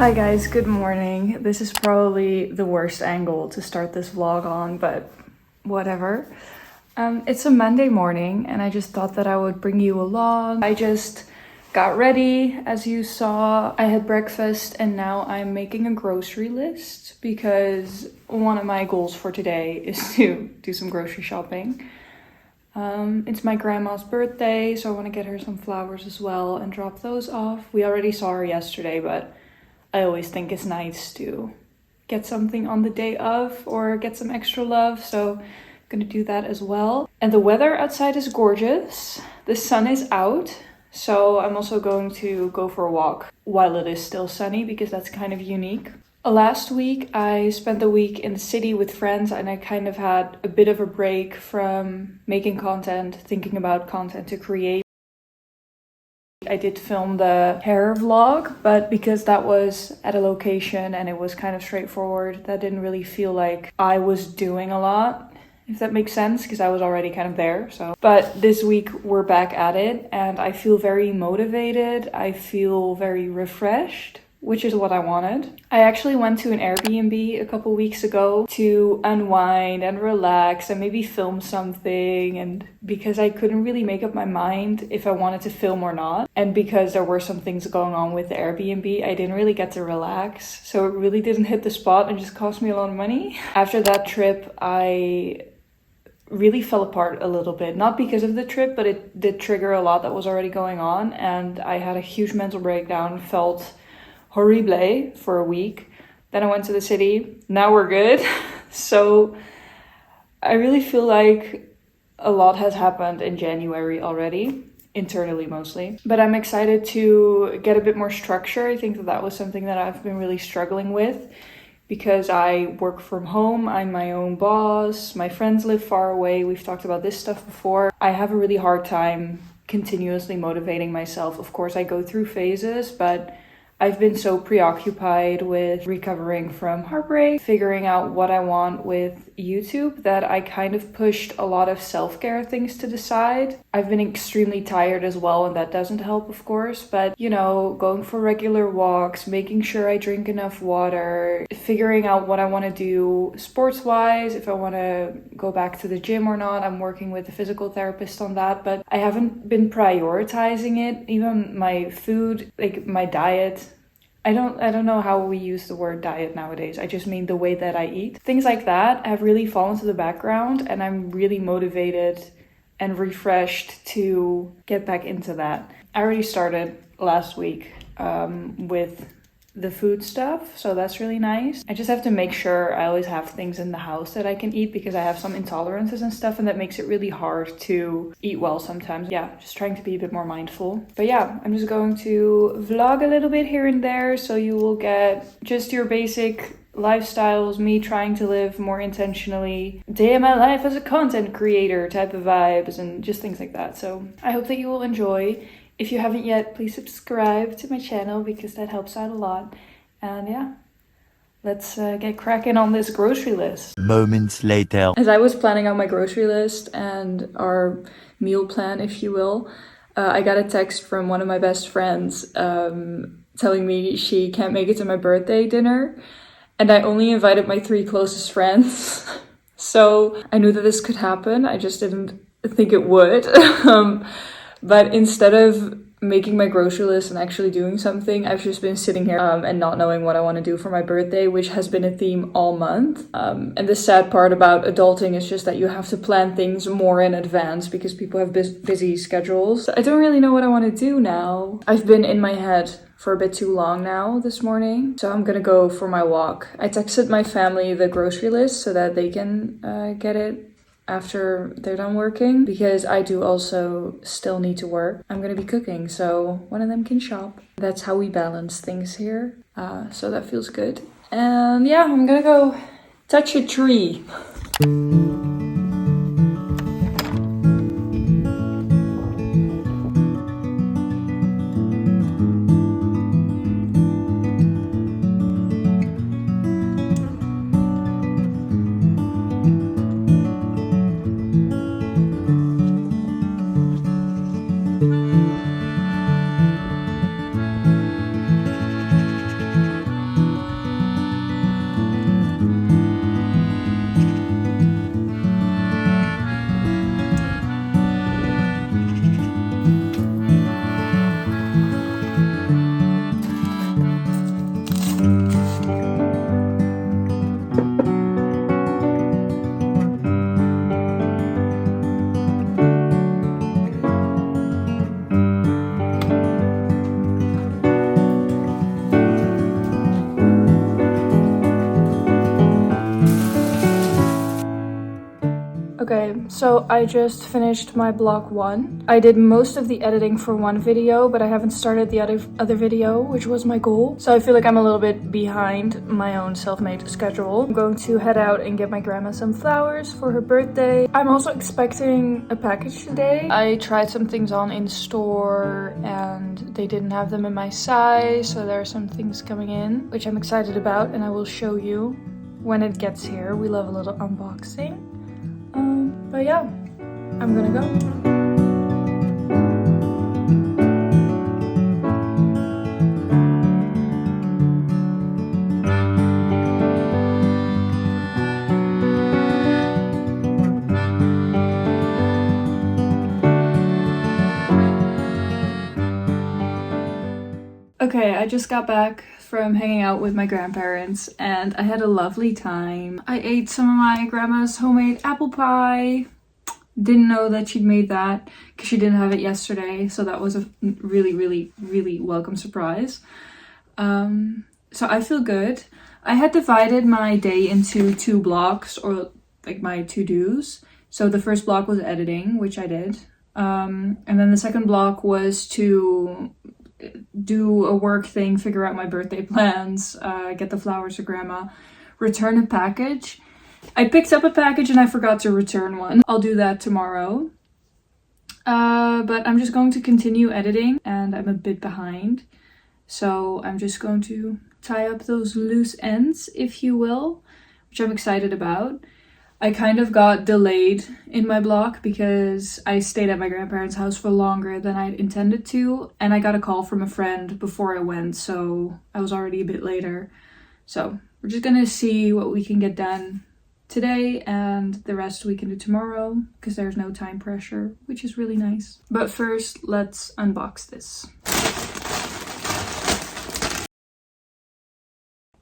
Hi guys, good morning. This is probably the worst angle to start this vlog on, but whatever. It's a Monday morning and I just thought that I would bring you along. I just got ready, as you saw. I had breakfast and now I'm making a grocery list because one of my goals for today is to do some grocery shopping. It's my grandma's birthday, so I want to get her some flowers as well and drop those off. We already saw her yesterday, but I always think it's nice to get something on the day of or get some extra love, so I'm gonna do that as well. And the weather outside is gorgeous. The sun is out, so I'm also going to go for a walk while it is still sunny because that's kind of unique. Last week I spent the week in the city with friends and I kind of had a bit of a break from making content, thinking about content to create. I did film the hair vlog, but because that was at a location and it was kind of straightforward, that didn't really feel like I was doing a lot, if that makes sense, because I was already kind of there. But this week we're back at it and I feel very motivated. I feel very refreshed, which is what I wanted. I actually went to an Airbnb a couple weeks ago to unwind and relax and maybe film something, and because I couldn't really make up my mind if I wanted to film or not, and because there were some things going on with the Airbnb, I didn't really get to relax, so it really didn't hit the spot and just cost me a lot of money. After that trip, I really fell apart a little bit, not because of the trip, but it did trigger a lot that was already going on, and I had a huge mental breakdown, felt horrible for a week. Then I went to the city. Now we're good. So I really feel like a lot has happened in January already, internally mostly. But I'm excited to get a bit more structure. I think that was something that I've been really struggling with because I work from home. I'm my own boss. My friends live far away. We've talked about this stuff before. I have a really hard time continuously motivating myself. Of course, I go through phases, but I've been so preoccupied with recovering from heartbreak, figuring out what I want with YouTube, that I kind of pushed a lot of self-care things to the side. I've been extremely tired as well, and that doesn't help, of course, but you know, going for regular walks, making sure I drink enough water, figuring out what I want to do sports-wise, if I want to go back to the gym or not. I'm working with a physical therapist on that, but I haven't been prioritizing it. Even my food, like my diet, I don't know how we use the word diet nowadays. I just mean the way that I eat. Things like that have really fallen to the background, and I'm really motivated and refreshed to get back into that. I already started last week with the food stuff, so that's really nice. I just have to make sure I always have things in the house that I can eat because I have some intolerances and stuff, and that makes it really hard to eat well sometimes. Yeah, just trying to be a bit more mindful. But yeah, I'm just going to vlog a little bit here and there, so you will get just your basic lifestyles, me trying to live more intentionally, day in my life as a content creator type of vibes, and just things like that. So I hope that you will enjoy. If you haven't yet, please subscribe to my channel because that helps out a lot. And yeah, let's get cracking on this grocery list. Moments later. As I was planning out my grocery list and our meal plan, if you will, I got a text from one of my best friends telling me she can't make it to my birthday dinner. And I only invited my 3 closest friends. So I knew that this could happen. I just didn't think it would. But instead of making my grocery list and actually doing something, I've just been sitting here and not knowing what I want to do for my birthday, which has been a theme all month. And the sad part about adulting is just that you have to plan things more in advance because people have busy schedules. I don't really know what I want to do now. I've been in my head for a bit too long now this morning, so I'm gonna go for my walk. I texted my family the grocery list so that they can get it after they're done working, because I do also still need to work. I'm gonna be cooking, so one of them can shop. That's how we balance things here. So that feels good. And yeah, I'm gonna go touch a tree. So I just finished my block 1. I did most of the editing for one video, but I haven't started the other video, which was my goal. So I feel like I'm a little bit behind my own self-made schedule. I'm going to head out and get my grandma some flowers for her birthday. I'm also expecting a package today. I tried some things on in store and they didn't have them in my size, so there are some things coming in, which I'm excited about, and I will show you when it gets here. We love a little unboxing. But yeah, I'm gonna go. Okay, I just got back from hanging out with my grandparents and I had a lovely time. I ate some of my grandma's homemade apple pie. Didn't know that she'd made that because she didn't have it yesterday, so that was a really welcome surprise. So I feel good. I had divided my day into 2 blocks, or like my to-dos. So the first block was editing, which I did. And then the second block was to do a work thing, figure out my birthday plans, get the flowers to grandma, return a package. I picked up a package and I forgot to return one. I'll do that tomorrow. But I'm just going to continue editing and I'm a bit behind. So I'm just going to tie up those loose ends, if you will, which I'm excited about. I kind of got delayed in my block because I stayed at my grandparents' house for longer than I'd intended to, and I got a call from a friend before I went, so I was already a bit later. So we're just gonna see what we can get done today, and the rest we can do tomorrow because there's no time pressure, which is really nice. But first, let's unbox this.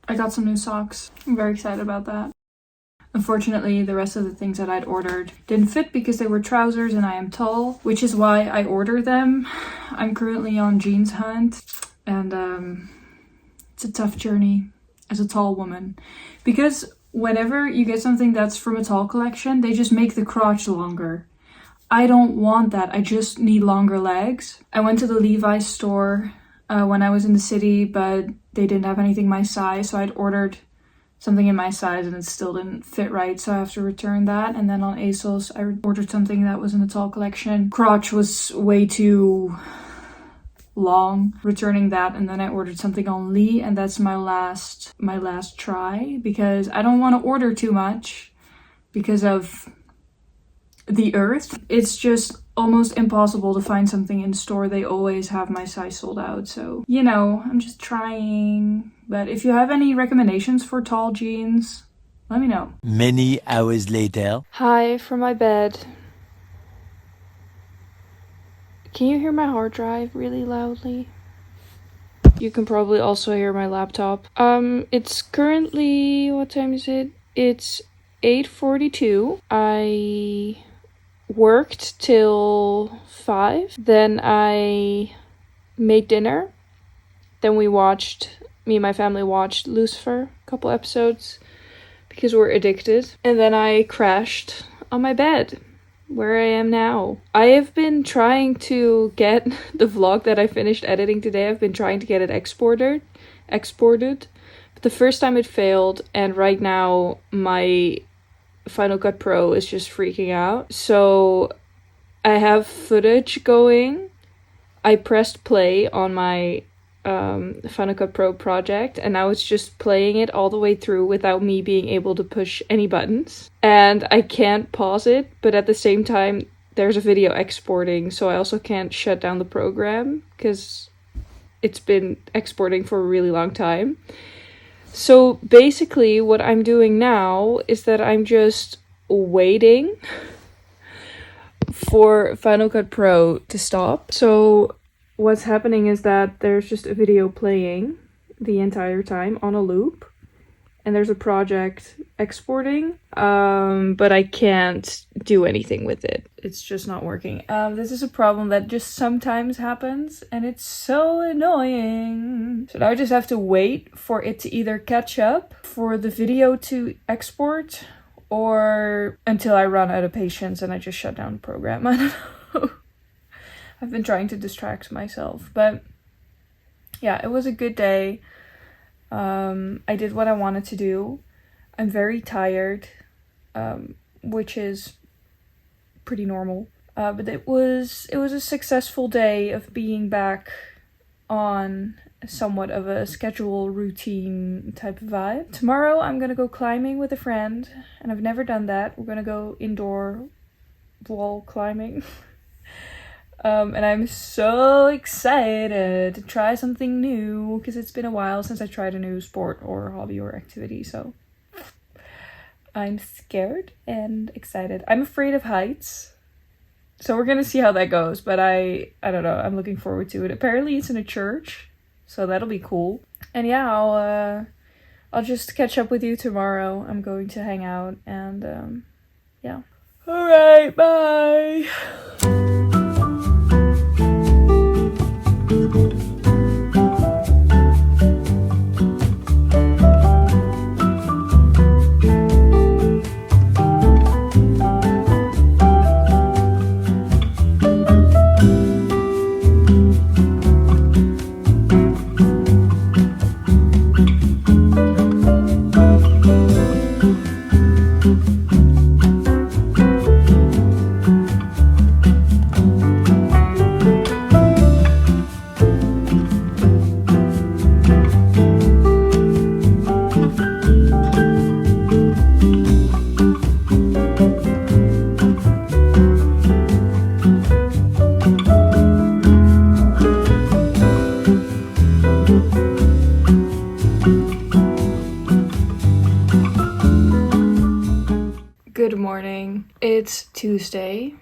I got some new socks. I'm very excited about that. Unfortunately, the rest of the things that I'd ordered didn't fit because they were trousers and I am tall, which is why I ordered them. I'm currently on jeans hunt, and it's a tough journey as a tall woman. Because whenever you get something that's from a tall collection, they just make the crotch longer. I don't want that. I just need longer legs. I went to the Levi's store when I was in the city, but they didn't have anything my size, so I'd ordered something in my size and it still didn't fit right, so I have to return that. And then on ASOS, I ordered something that was in the tall collection. Crotch was way too long, returning that. And then I ordered something on Lee, and that's my last try because I don't want to order too much because of the earth. It's just almost impossible to find something in store. They always have my size sold out, so you know, I'm just trying. But if you have any recommendations for tall jeans, let me know. Many hours later. Hi from my bed. Can you hear my hard drive really loudly? You can probably also hear my laptop. It's currently, what time is it? It's 8:42. I worked till 5. Then I made dinner. Then me and my family watched Lucifer, a couple episodes, because we're addicted. And then I crashed on my bed, where I am now. I have been trying to get the vlog that I finished editing today, I've been trying to get it exported. But the first time it failed, and right now my Final Cut Pro is just freaking out. So I have footage going. I pressed play on my Final Cut Pro project, and now it's just playing it all the way through without me being able to push any buttons. And I can't pause it, but at the same time there's a video exporting, so I also can't shut down the program because it's been exporting for a really long time. So basically what I'm doing now is that I'm just waiting for Final Cut Pro to stop. So what's happening is that there's just a video playing the entire time on a loop, and there's a project exporting, but I can't do anything with it. It's just not working. This is a problem that just sometimes happens, and it's so annoying. So now I just have to wait for it to either catch up, for the video to export, or until I run out of patience and I just shut down the program. I don't know. I've been trying to distract myself, but yeah, it was a good day. I did what I wanted to do. I'm very tired, which is pretty normal. But it was a successful day of being back on somewhat of a schedule routine type of vibe. Tomorrow I'm gonna go climbing with a friend, and I've never done that. We're gonna go indoor wall climbing. And I'm so excited to try something new because it's been a while since I tried a new sport or hobby or activity, so I'm scared and excited. I'm afraid of heights, so we're gonna see how that goes, but I don't know, I'm looking forward to it. Apparently it's in a church, so that'll be cool. And yeah, I'll just catch up with you tomorrow. I'm going to hang out and yeah. Alright, bye! Good morning. It's Tuesday.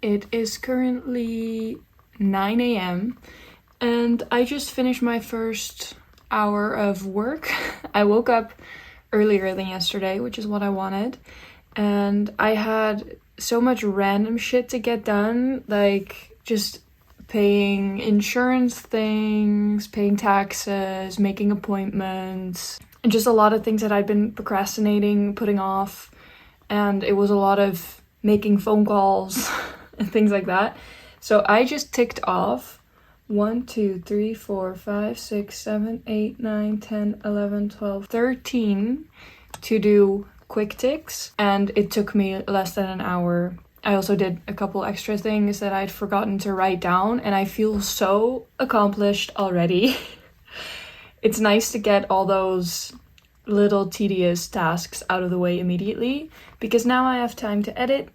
It is currently 9 a.m. and I just finished my first hour of work. I woke up earlier than yesterday, which is what I wanted, and I had so much random shit to get done, like just paying insurance things, paying taxes, making appointments, and just a lot of things that I'd been procrastinating, putting off. And it was a lot of making phone calls and things like that. So I just ticked off 1, 2, 3, 4, 5, 6, 7, 8, 9, 10, 11, 12, 13 to do quick ticks. And it took me less than an hour. I also did a couple extra things that I'd forgotten to write down. And I feel so accomplished already. It's nice to get all those little tedious tasks out of the way immediately, because now I have time to edit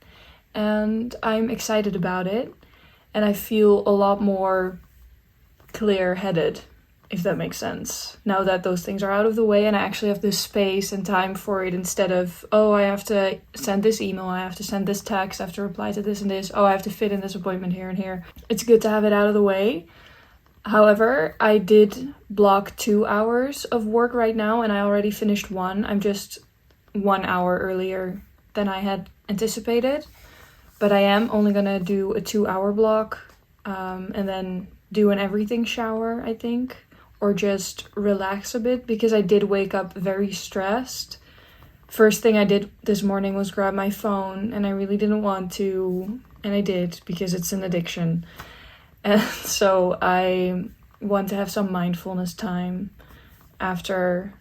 and I'm excited about it, and I feel a lot more clear-headed, if that makes sense, now that those things are out of the way and I actually have this space and time for it, instead of, oh, I have to send this email, I have to send this text, I have to reply to this and this, oh, I have to fit in this appointment here and here. It's good to have it out of the way. However, I did block 2 hours of work right now, and I already finished one. I'm just 1 hour earlier than I had anticipated, but I am only gonna do a 2-hour block, and then do an everything shower, I think, or just relax a bit, because I did wake up very stressed. First thing I did this morning was grab my phone, and I really didn't want to, and I did, because it's an addiction. And so I want to have some mindfulness time after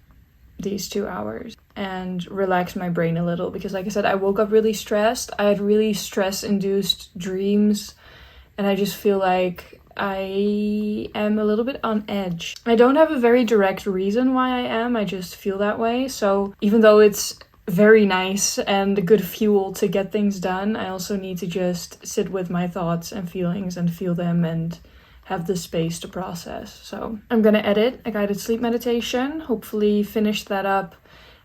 these 2 hours and relax my brain a little, because like I said, I woke up really stressed. I had really stress-induced dreams, and I just feel like I am a little bit on edge. I don't have a very direct reason why I am, I just feel that way. So even though it's very nice and a good fuel to get things done, I also need to just sit with my thoughts and feelings and feel them and have the space to process. So I'm gonna edit a guided sleep meditation, hopefully finish that up,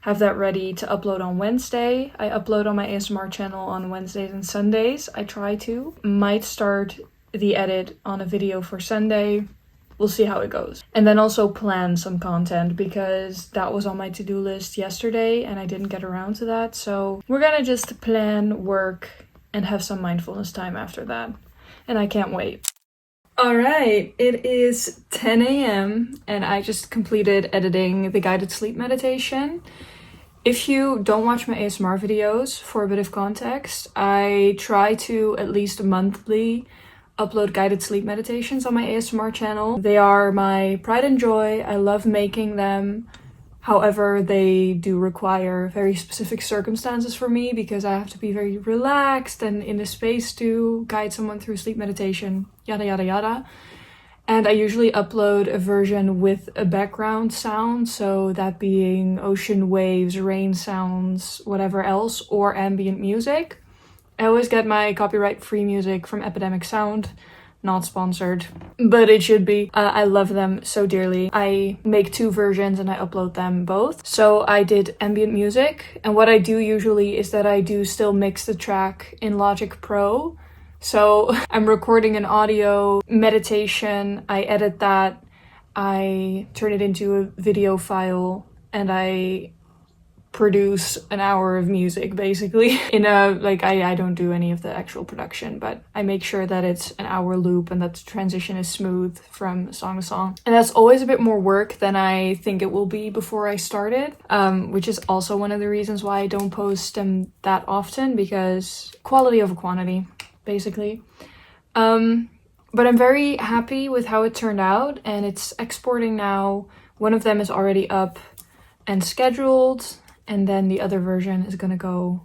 have that ready to upload on Wednesday. I upload on my ASMR channel on Wednesdays and Sundays. I try to. Might start the edit on a video for Sunday. We'll see how it goes. And then also plan some content, because that was on my to-do list yesterday and I didn't get around to that. So we're gonna just plan, work, and have some mindfulness time after that. And I can't wait. Alright, it is 10 a.m. and I just completed editing the guided sleep meditation. If you don't watch my ASMR videos, for a bit of context, I try to at least monthly upload guided sleep meditations on my ASMR channel. They are my pride and joy. I love making them. However, they do require very specific circumstances for me because I have to be very relaxed and in a space to guide someone through sleep meditation, yada yada yada. And I usually upload a version with a background sound, so that being ocean waves, rain sounds, whatever else, or ambient music. I always get my copyright-free music from Epidemic Sound. Not sponsored, but it should be. I love them so dearly. I make 2 versions and I upload them both. So I did ambient music, and what I do usually is that I do still mix the track in Logic Pro. So I'm recording an audio meditation, I edit that, I turn it into a video file, and I produce an hour of music basically in a I don't do any of the actual production, but I make sure that it's an hour loop and that the transition is smooth from song to song. And that's always a bit more work than I think it will be before I started, which is also one of the reasons why I don't post them that often, because quality over quantity basically. But I'm very happy with how it turned out, and it's exporting now. One of them is already up and scheduled, and then the other version is gonna go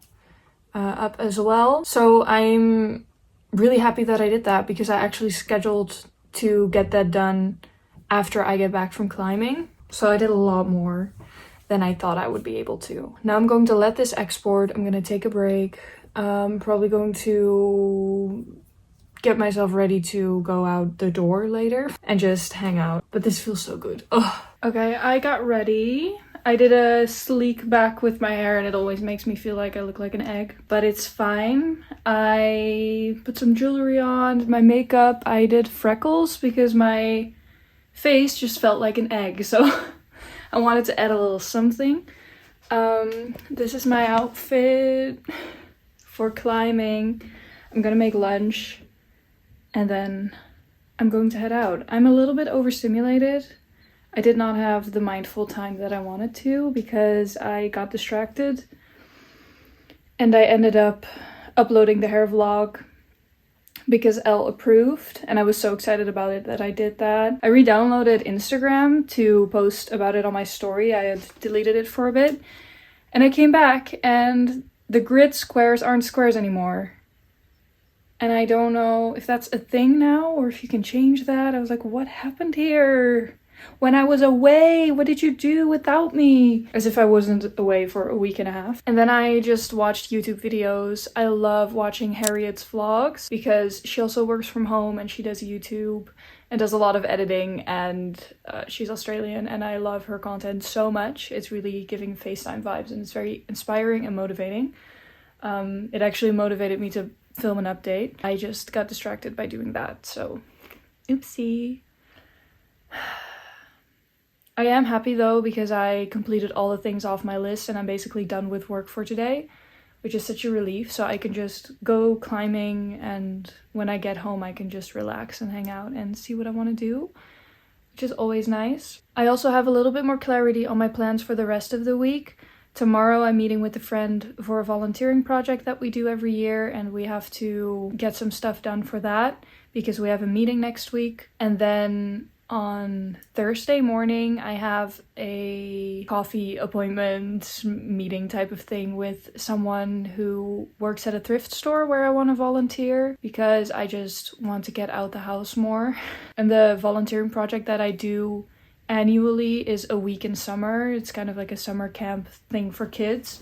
up as well. So I'm really happy that I did that, because I actually scheduled to get that done after I get back from climbing. So I did a lot more than I thought I would be able to. Now I'm going to let this export. I'm gonna take a break. Probably going to get myself ready to go out the door later and just hang out. But this feels so good. Ugh. Okay, I got ready. I did a sleek back with my hair, and it always makes me feel like I look like an egg, but it's fine. I put some jewelry on, my makeup. I did freckles because my face just felt like an egg, so I wanted to add a little something. This is my outfit for climbing. I'm gonna make lunch and then I'm going to head out. I'm a little bit overstimulated. I did not have the mindful time that I wanted to because I got distracted, and I ended up uploading the hair vlog because Elle approved, and I was so excited about it that I did that. I re-downloaded Instagram to post about it on my story. I had deleted it for a bit, and I came back and the grid squares aren't squares anymore. And I don't know if that's a thing now or if you can change that. I was like, what happened here? When I was away, what did you do without me? As if I wasn't away for a week and a half. And then I just watched YouTube videos. I love watching Harriet's vlogs because she also works from home and she does YouTube and does a lot of editing, and she's Australian, and I love her content so much. It's really giving FaceTime vibes, and it's very inspiring and motivating. It actually motivated me to film an update. I just got distracted by doing that, so oopsie. I am happy though because I completed all the things off my list and I'm basically done with work for today, which is such a relief. So I can just go climbing, and when I get home I can just relax and hang out and see what I want to do, which is always nice. I also have a little bit more clarity on my plans for the rest of the week. Tomorrow I'm meeting with a friend for a volunteering project that we do every year, and we have to get some stuff done for that because we have a meeting next week. And then on Thursday morning I have a coffee appointment meeting type of thing with someone who works at a thrift store where I want to volunteer because I just want to get out the house more. And the volunteering project that I do annually is a week in summer. It's kind of like a summer camp thing for kids,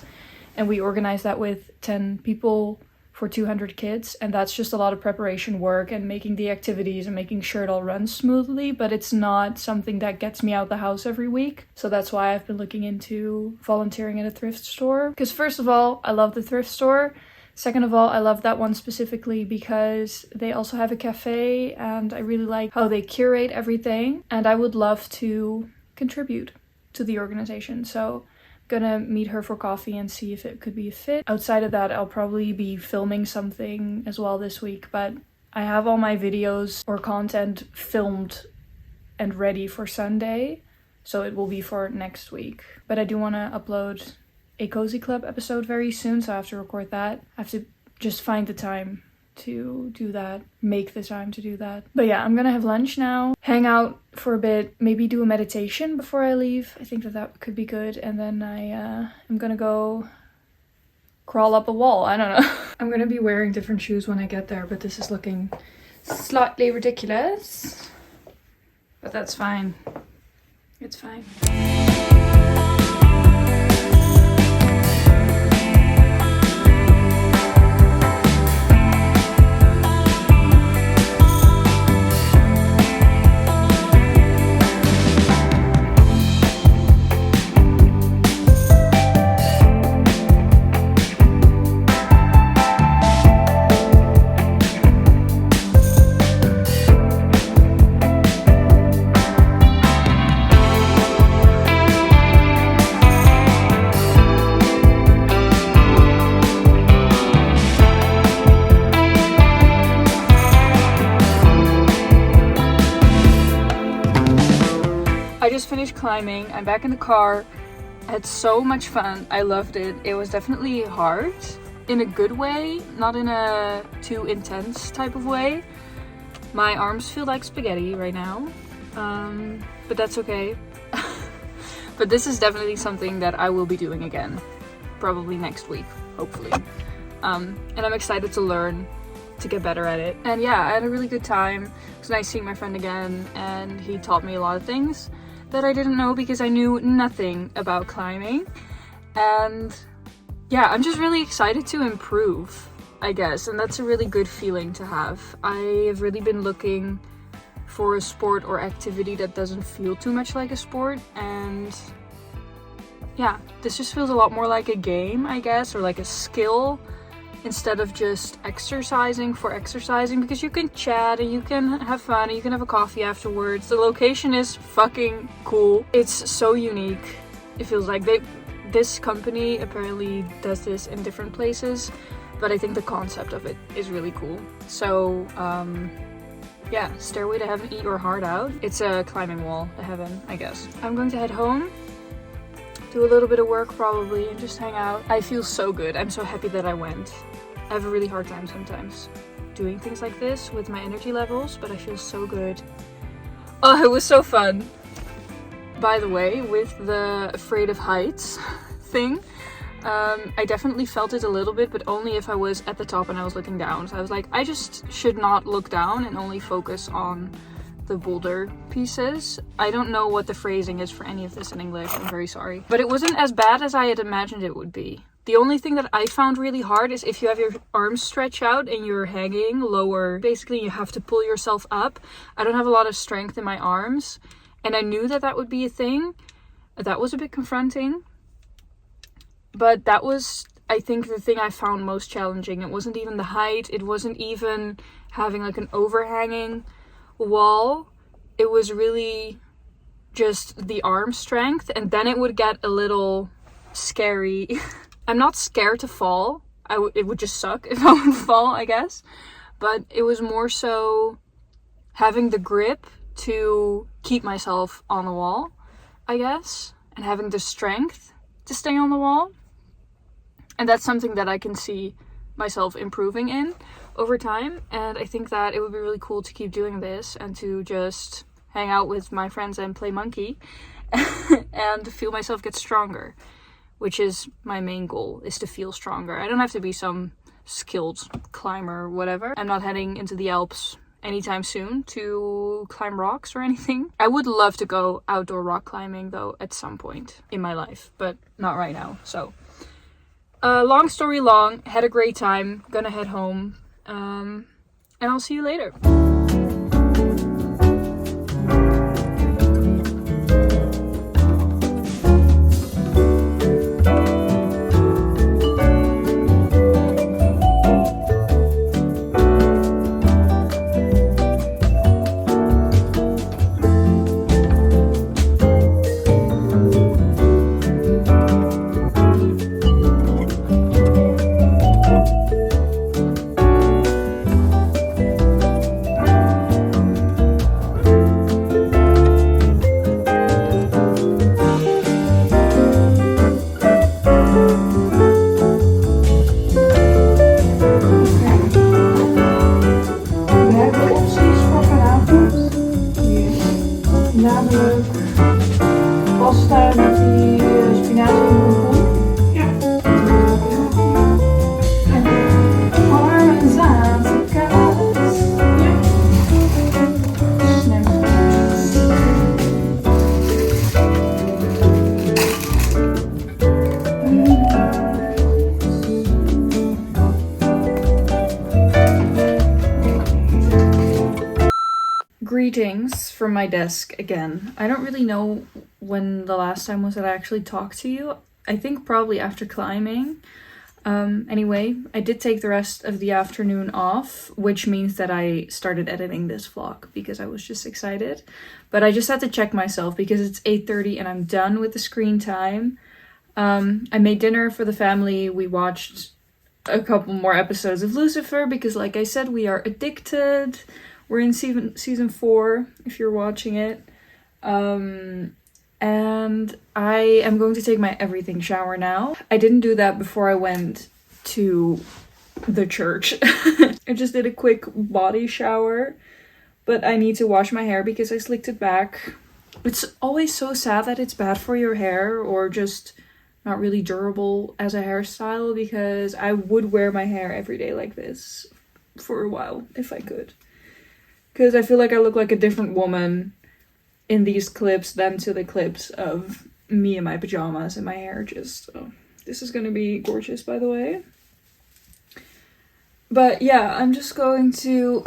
and we organize that with 10 people for 200 kids, and that's just a lot of preparation work and making the activities and making sure it all runs smoothly, but it's not something that gets me out the house every week. So that's why I've been looking into volunteering at a thrift store, because first of all, I love the thrift store. Second of all, I love that one specifically because they also have a cafe, and I really like how they curate everything, and I would love to contribute to the organization. So I'm gonna meet her for coffee and see if it could be a fit. Outside of that, I'll probably be filming something as well this week, but I have all my videos or content filmed and ready for Sunday, so it will be for next week. But I do want to upload a Cozy Club episode very soon, so I have to record that. I have to just find the time to do that, make the time to do that. But yeah, I'm gonna have lunch now, hang out for a bit, maybe do a meditation before I leave. I think that could be good. And then I'm gonna go crawl up a wall. I don't know. I'm gonna be wearing different shoes when I get there, but this is looking slightly ridiculous. But that's fine. It's fine. I just finished climbing. I'm back in the car. I had so much fun. I loved it. It was definitely hard in a good way, not in a too intense type of way. My arms feel like spaghetti right now, but that's okay. But this is definitely something that I will be doing again, probably next week, hopefully. And I'm excited to learn to get better at it. And yeah, I had a really good time. It was nice seeing my friend again, and he taught me a lot of things that I didn't know because I knew nothing about climbing. And yeah, I'm just really excited to improve, I guess, and that's a really good feeling to have. I have really been looking for a sport or activity that doesn't feel too much like a sport, and yeah, this just feels a lot more like a game, I guess, or like a skill instead of just exercising for exercising, because you can chat and you can have fun and you can have a coffee afterwards. The location is fucking cool. It's so unique. It feels like this company apparently does this in different places, but I think the concept of it is really cool. So yeah, Stairway to Heaven, eat your heart out. It's a climbing wall to heaven, I guess. I'm going to head home, do a little bit of work probably, and just hang out. I feel so good. I'm so happy that I went. I have a really hard time sometimes doing things like this with my energy levels, but I feel so good. Oh, it was so fun. By the way, with the afraid of heights thing, I definitely felt it a little bit, but only if I was at the top and I was looking down. So I was like, I just should not look down and only focus on the boulder pieces. I don't know what the phrasing is for any of this in English, I'm very sorry. But it wasn't as bad as I had imagined it would be. The only thing that I found really hard is if you have your arms stretched out and you're hanging lower, basically you have to pull yourself up. I don't have a lot of strength in my arms, and I knew that that would be a thing. That was a bit confronting. But that was, I think, the thing I found most challenging. It wasn't even the height, it wasn't even having like an overhanging wall. It was really just the arm strength, and then it would get a little scary. I'm not scared to fall. It would just suck if I would fall, I guess. But it was more so having the grip to keep myself on the wall, I guess, and having the strength to stay on the wall. And that's something that I can see myself improving in over time, and I think that it would be really cool to keep doing this and to just hang out with my friends and play monkey and feel myself get stronger, which is my main goal, is to feel stronger. I don't have to be some skilled climber or whatever. I'm not heading into the Alps anytime soon to climb rocks or anything. I would love to go outdoor rock climbing though at some point in my life, but not right now. So long story long, had a great time, gonna head home, and I'll see you later. Greetings from my desk again. I don't really know when the last time was that I actually talked to you. I think probably after climbing. Anyway, I did take the rest of the afternoon off, which means that I started editing this vlog because I was just excited. But I just had to check myself because it's 8:30 and I'm done with the screen time. I made dinner for the family. We watched a couple more episodes of Lucifer because, like I said, we are addicted. We're in season 4, if you're watching it. And I am going to take my everything shower now. I didn't do that before I went to the church. I just did a quick body shower, but I need to wash my hair because I slicked it back. It's always so sad that it's bad for your hair or just not really durable as a hairstyle, because I would wear my hair every day like this for a while if I could. Because I feel like I look like a different woman in these clips than to the clips of me in my pajamas and my hair just... Oh, this is gonna be gorgeous, by the way. But yeah, I'm just going to...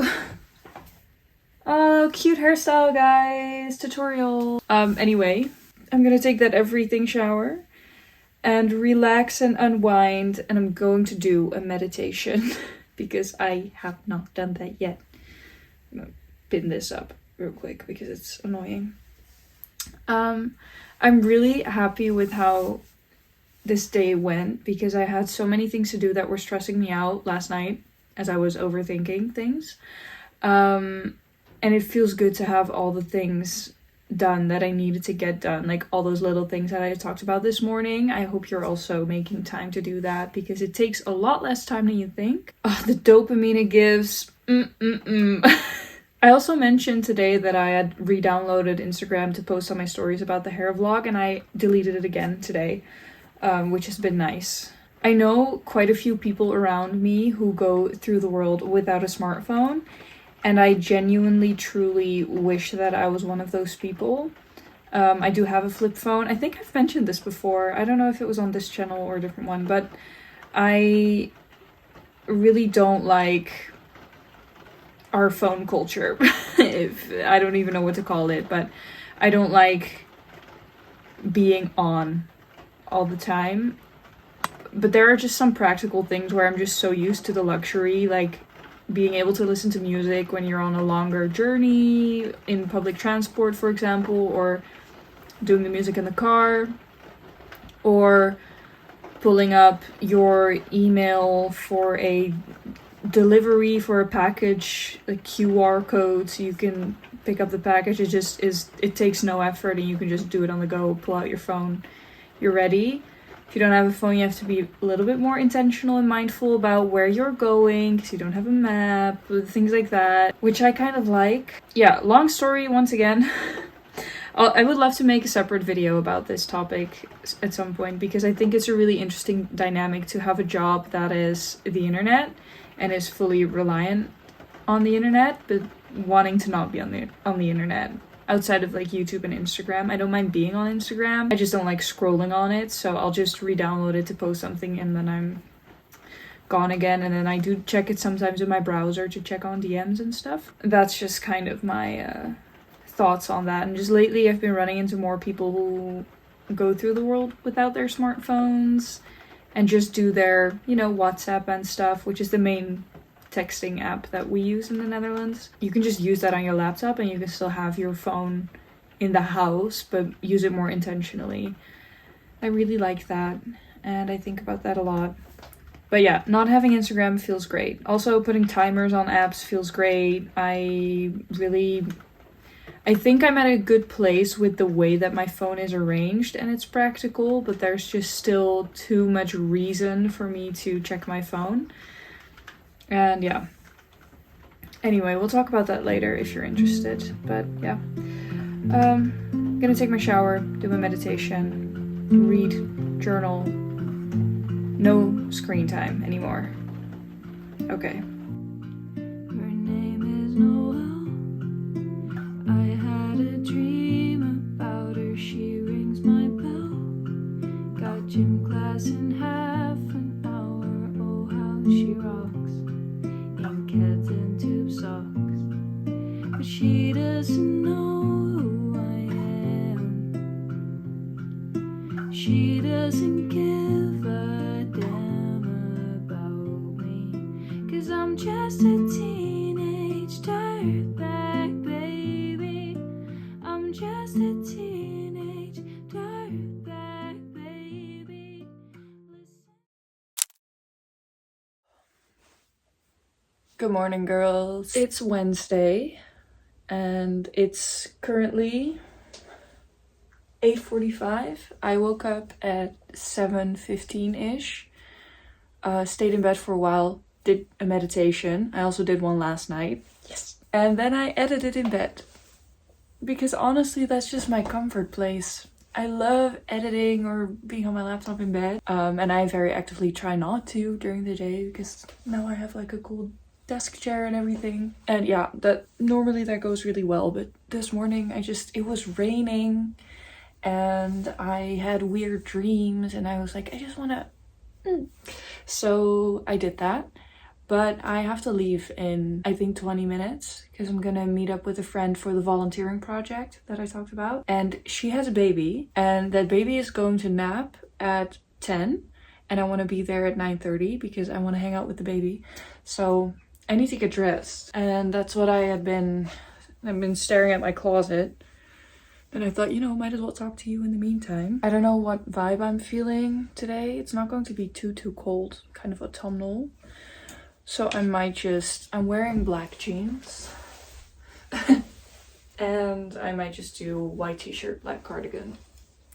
cute hairstyle, guys! Tutorial! Anyway, I'm gonna take that everything shower and relax and unwind, and I'm going to do a meditation because I have not done that yet. I'm gonna pin this up real quick because it's annoying. I'm really happy with how this day went because I had so many things to do that were stressing me out last night as I was overthinking things. And it feels good to have all the things done that I needed to get done, like all those little things that I talked about this morning. I hope you're also making time to do that because it takes a lot less time than you think. Oh, the dopamine it gives. I also mentioned today that I had re-downloaded Instagram to post on my stories about the hair vlog, and I deleted it again today, which has been nice. I know quite a few people around me who go through the world without a smartphone, and I genuinely, truly wish that I was one of those people. I do have a flip phone. I think I've mentioned this before. I don't know if it was on this channel or a different one, but I really don't like our phone culture. If I don't even know what to call it, but I don't like being on all the time. But there are just some practical things where I'm just so used to the luxury, like being able to listen to music when you're on a longer journey in public transport, for example, or doing the music in the car, or pulling up your email for a delivery for a package, like QR code, so you can pick up the package. It takes no effort and you can just do it on the go, pull out your phone, you're ready. If you don't have a phone, you have to be a little bit more intentional and mindful about where you're going because you don't have a map, things like that, which I kind of like. Yeah, long story once again. I would love to make a separate video about this topic at some point because I think it's a really interesting dynamic to have a job that is the internet and is fully reliant on the internet, but wanting to not be on the internet. Outside of like YouTube and Instagram. I don't mind being on Instagram. I just don't like scrolling on it, so I'll just re-download it to post something and then I'm gone again. And then I do check it sometimes in my browser to check on DMs and stuff. That's just kind of my thoughts on that. And just lately I've been running into more people who go through the world without their smartphones and just do their, WhatsApp and stuff, which is the main texting app that we use in the Netherlands. You can just use that on your laptop and you can still have your phone in the house, but use it more intentionally. I really like that and I think about that a lot. But yeah, not having Instagram feels great. Also, putting timers on apps feels great. I think I'm at a good place with the way that my phone is arranged and it's practical, but there's just still too much reason for me to check my phone. And yeah. Anyway, we'll talk about that later if you're interested. But yeah. I'm gonna take my shower, do my meditation, read, journal. No screen time anymore. Okay. Her name is Noelle. I had a dream about her. She rings my bell. Got gym class in half an hour. Oh, how she rocks. Heads and tube socks, but she She doesn't know who I am. She doesn't give a damn about me. 'Cause I'm just a teenage dirtbag baby. I'm just a teenage dirtbag baby. Good morning, girls. It's Wednesday, and it's currently 8:45. I woke up at 7:15-ish. Stayed in bed for a while, did a meditation. I also did one last night. Yes. And then I edited in bed. Because honestly, that's just my comfort place. I love editing or being on my laptop in bed. And I very actively try not to during the day because now I have like a cool desk chair and everything. And yeah, that normally that goes really well, but this morning it was raining and I had weird dreams and I was like, I just wanna So I did that, but I have to leave in I think 20 minutes because I'm gonna meet up with a friend for the volunteering project that I talked about, and she has a baby and that baby is going to nap at 10 and I want to be there at 9:30 because I want to hang out with the baby. So I need to get dressed, and that's what I've been staring at my closet, and I thought, might as well talk to you in the meantime. I don't know what vibe I'm feeling today. It's not going to be too cold, kind of autumnal. So I'm wearing black jeans and I might just do white t-shirt, black cardigan.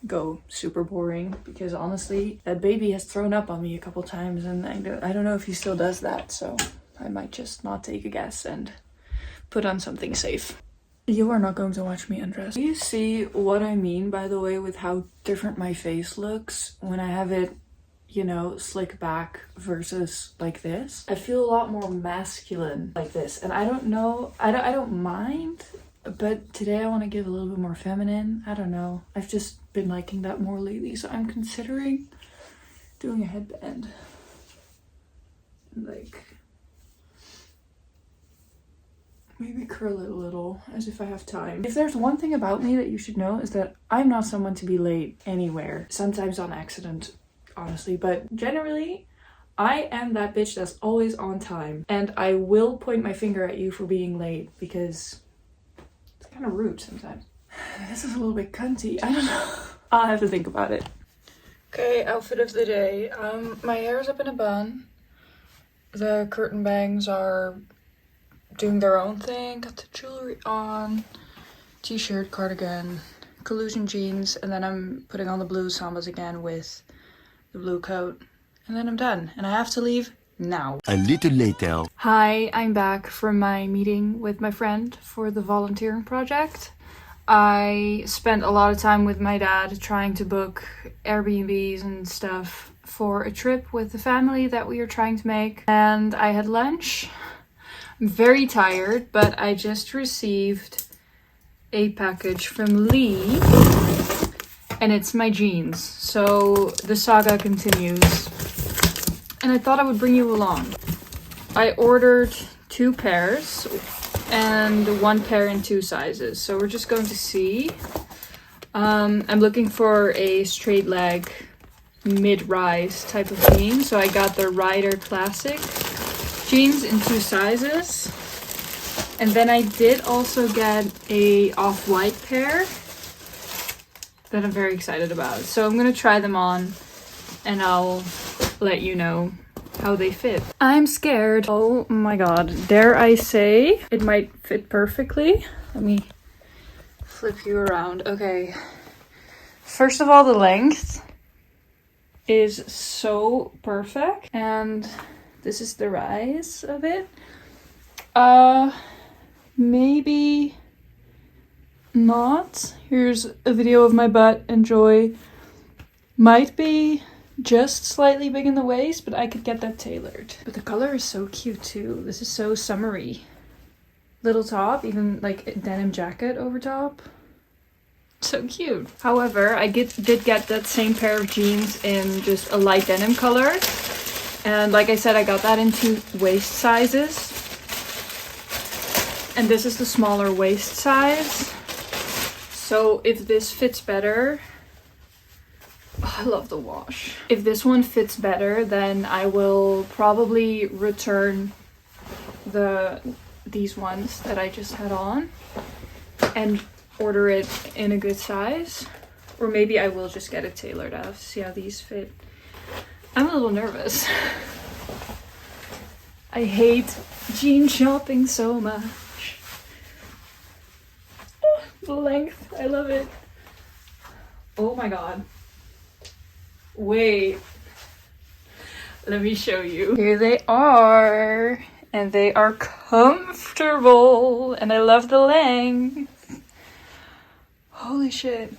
Go super boring because honestly, that baby has thrown up on me a couple times and I don't know if he still does that, so I might just not take a guess and put on something safe. You are not going to watch me undress. Do you see what I mean, by the way, with how different my face looks when I have it, slick back versus like this? I feel a lot more masculine like this, and I don't know, I don't mind, but today I want to give a little bit more feminine. I don't know. I've just been liking that more lately, so I'm considering doing a headband. Like, maybe curl it a little, as if I have time. If there's one thing about me that you should know, is that I'm not someone to be late anywhere. Sometimes on accident, honestly, but generally, I am that bitch that's always on time. And I will point my finger at you for being late, because it's kind of rude sometimes. This is a little bit cunty, I don't know. I'll have to think about it. Okay, outfit of the day. My hair is up in a bun. The curtain bangs are doing their own thing. Got the jewelry on, t-shirt, cardigan, collusion jeans, and then I'm putting on the blue sambas again with the blue coat, and then I'm done and I have to leave now. A little later. Hi, I'm back from my meeting with my friend for the volunteering project. I spent a lot of time with my dad trying to book Airbnbs and stuff for a trip with the family that we are trying to make, and I had lunch. I'm very tired, but I just received a package from Lee, and it's my jeans. So the saga continues, and I thought I would bring you along. I ordered 2 pairs and 1 pair in 2 sizes. So we're just going to see. I'm looking for a straight leg mid-rise type of jean. So I got the Rider Classic jeans in 2 sizes. And then I did also get a off-white pair that I'm very excited about. So I'm gonna try them on and I'll let you know how they fit. I'm scared. Oh my god. Dare I say it might fit perfectly? Let me flip you around. Okay. First of all, the length is so perfect. And this is the rise of it. Maybe not. Here's a video of my butt. Enjoy. Might be just slightly big in the waist, but I could get that tailored. But the color is so cute too. This is so summery. Little top, even like a denim jacket over top. So cute. However, I did get that same pair of jeans in just a light denim color. And like I said, I got that in 2 waist sizes. And this is the smaller waist size. So if this fits better, oh, I love the wash. If this one fits better, then I will probably return these ones that I just had on and order it in a good size. Or maybe I will just get it tailored. I'll have to see how these fit. I'm a little nervous. I hate jean shopping so much. Oh, the length, I love it. Oh my god. Wait. Let me show you. Here they are. And they are comfortable. And I love the length. Holy shit.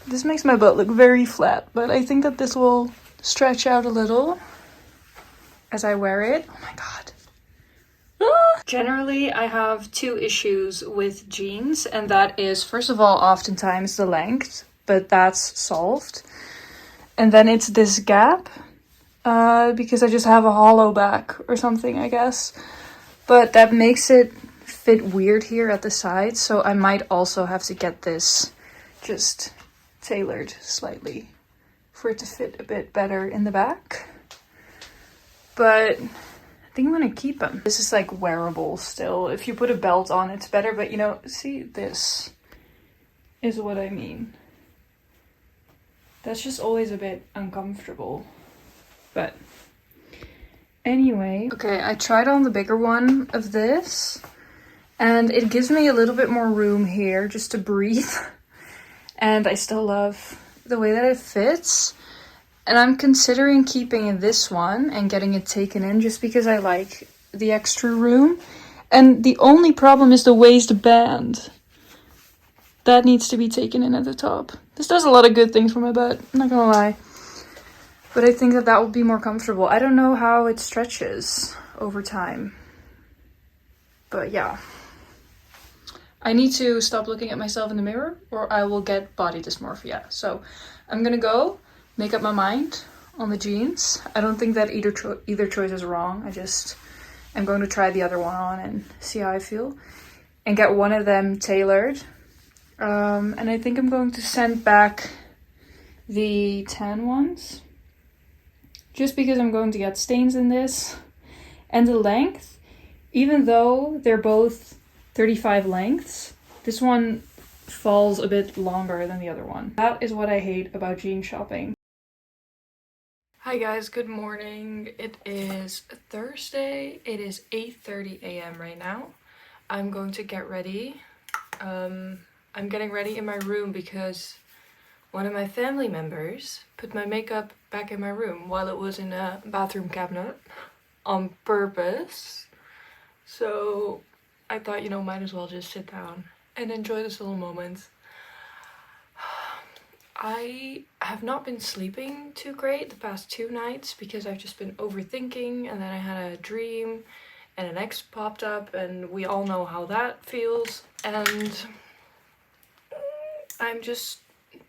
This makes my butt look very flat, but I think that this will stretch out a little as I wear it. Oh my god. Ah! Generally, I have two issues with jeans, and that is, first of all, oftentimes the length, but that's solved. And then it's this gap, because I just have a hollow back or something, I guess. But that makes it fit weird here at the sides, so I might also have to get this just tailored slightly for it to fit a bit better in the back. But I think I'm gonna keep them. This is like wearable still. If you put a belt on, it's better, but you know, see, this is what I mean. That's just always a bit uncomfortable. But anyway, okay, I tried on the bigger one of this, and it gives me a little bit more room here just to breathe. And I still love the way that it fits. And I'm considering keeping this one and getting it taken in just because I like the extra room. And the only problem is the waistband. That needs to be taken in at the top. This does a lot of good things for my butt, I'm not gonna lie. But I think that that will be more comfortable. I don't know how it stretches over time. But yeah. I need to stop looking at myself in the mirror or I will get body dysmorphia. So I'm gonna go make up my mind on the jeans. I don't think that either choice is wrong. I'm going to try the other one on and see how I feel. And get one of them tailored. And I think I'm going to send back the tan ones. Just because I'm going to get stains in this. And the length, even though they're both 35 lengths, this one falls a bit longer than the other one. That is what I hate about jean shopping. Hi guys, good morning. It is Thursday. It is 8:30 a.m. right now. I'm going to get ready. I'm getting ready in my room because one of my family members put my makeup back in my room while it was in a bathroom cabinet on purpose. So I thought, you know, might as well just sit down and enjoy this little moment. I have not been sleeping too great the past 2 nights because I've just been overthinking, and then I had a dream and an ex popped up and we all know how that feels, and I'm just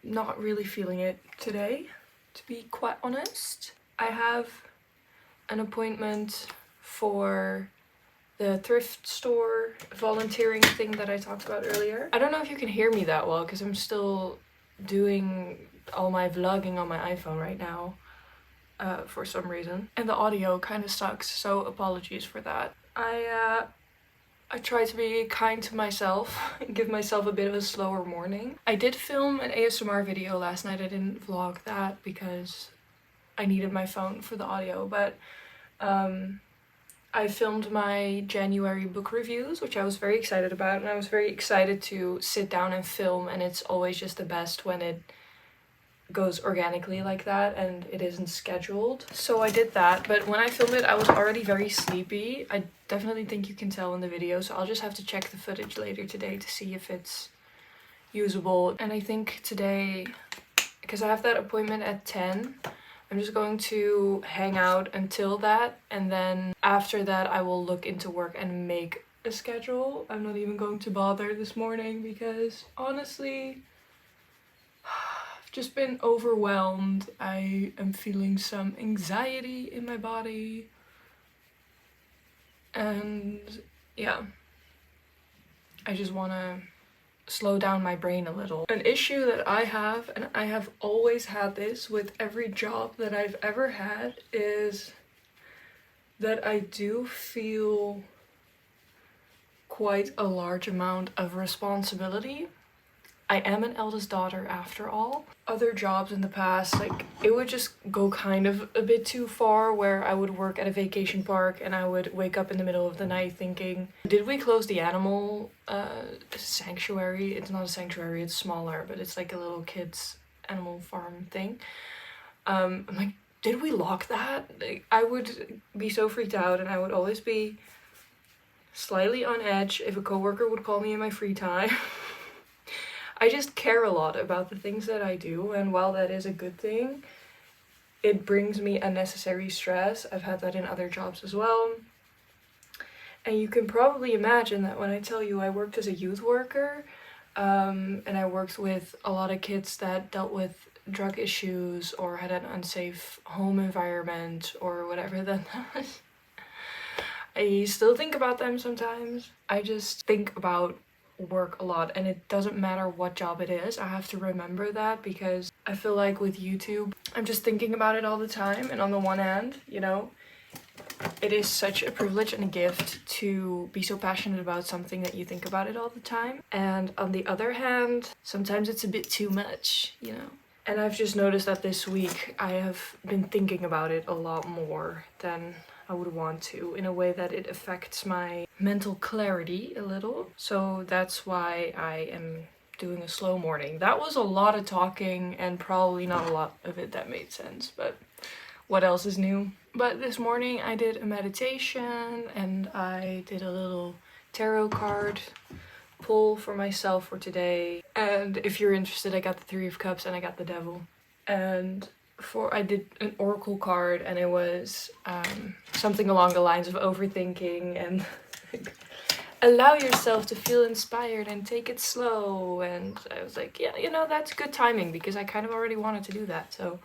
not really feeling it today, to be quite honest. I have an appointment for the thrift store volunteering thing that I talked about earlier. I don't know if you can hear me that well because I'm still doing all my vlogging on my iPhone right now for some reason. And the audio kind of sucks, so apologies for that. I try to be kind to myself and give myself a bit of a slower morning. I did film an ASMR video last night. I didn't vlog that because I needed my phone for the audio, but I filmed my January book reviews, which I was very excited about, and I was very excited to sit down and film, and it's always just the best when it goes organically like that and it isn't scheduled. So I did that, but when I filmed it I was already very sleepy. I definitely think you can tell in the video, so I'll just have to check the footage later today to see if it's usable. And I think today, because I have that appointment at 10, I'm just going to hang out until that, and then after that I will look into work and make a schedule. I'm not even going to bother this morning because honestly I've just been overwhelmed. I am feeling some anxiety in my body, and yeah, I just want to slow down my brain a little. An issue that I have, and I have always had this with every job that I've ever had, is that I do feel quite a large amount of responsibility. I am an eldest daughter after all. Other jobs in the past, like, it would just go kind of a bit too far, where I would work at a vacation park and I would wake up in the middle of the night thinking, did we close the animal sanctuary? It's not a sanctuary, it's smaller, but it's like a little kids animal farm thing. I'm like, did we lock that? Like, I would be so freaked out, and I would always be slightly on edge if a coworker would call me in my free time. I just care a lot about the things that I do, and while that is a good thing, it brings me unnecessary stress. I've had that in other jobs as well. And you can probably imagine that when I tell you I worked as a youth worker, and I worked with a lot of kids that dealt with drug issues or had an unsafe home environment or whatever that was. I still think about them sometimes. I just think about work a lot, and it doesn't matter what job it is. I have to remember that, because I feel like with YouTube, I'm just thinking about it all the time. And on the one hand, you know, it is such a privilege and a gift to be so passionate about something that you think about it all the time. And on the other hand, sometimes it's a bit too much, you know. And I've just noticed that this week I have been thinking about it a lot more than I would want to, in a way that it affects my mental clarity a little. So that's why I am doing a slow morning. That was a lot of talking, and probably not a lot of it that made sense, but what else is new? But this morning I did a meditation, and I did a little tarot card pull for myself for today. And if you're interested, I got the Three of Cups and I got the Devil. And I did an oracle card, and it was something along the lines of overthinking and allow yourself to feel inspired and take it slow. And I was like, yeah, you know, that's good timing, because I kind of already wanted to do that, so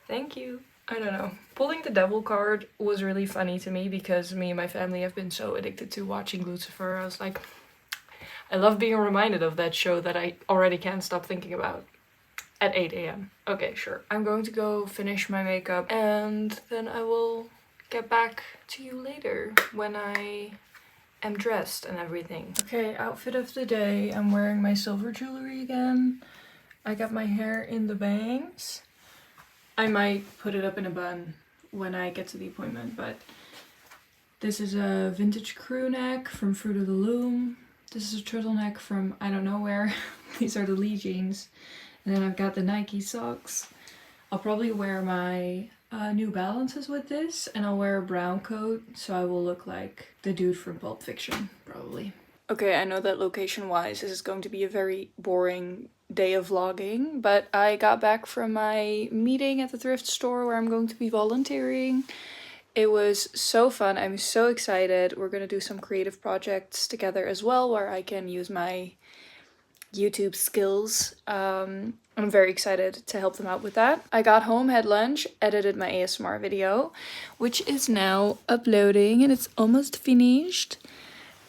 thank you. I don't know. Pulling the Devil card was really funny to me, because me and my family have been so addicted to watching Lucifer. I was like, I love being reminded of that show that I already can't stop thinking about. At 8 a.m. Okay, sure. I'm going to go finish my makeup, and then I will get back to you later when I am dressed and everything. Okay, outfit of the day. I'm wearing my silver jewelry again. I got my hair in the bangs. I might put it up in a bun when I get to the appointment, but this is a vintage crew neck from Fruit of the Loom. This is a turtleneck from I don't know where. These are the Lee jeans. And then I've got the Nike socks. I'll probably wear my New Balances with this, and I'll wear a brown coat, so I will look like the dude from Pulp Fiction, probably. Okay, I know that location-wise this is going to be a very boring day of vlogging, but I got back from my meeting at the thrift store where I'm going to be volunteering. It was so fun. I'm so excited. We're gonna do some creative projects together as well, where I can use my YouTube skills. I'm very excited to help them out with that. I got home, had lunch, edited my ASMR video, which is now uploading, and it's almost finished.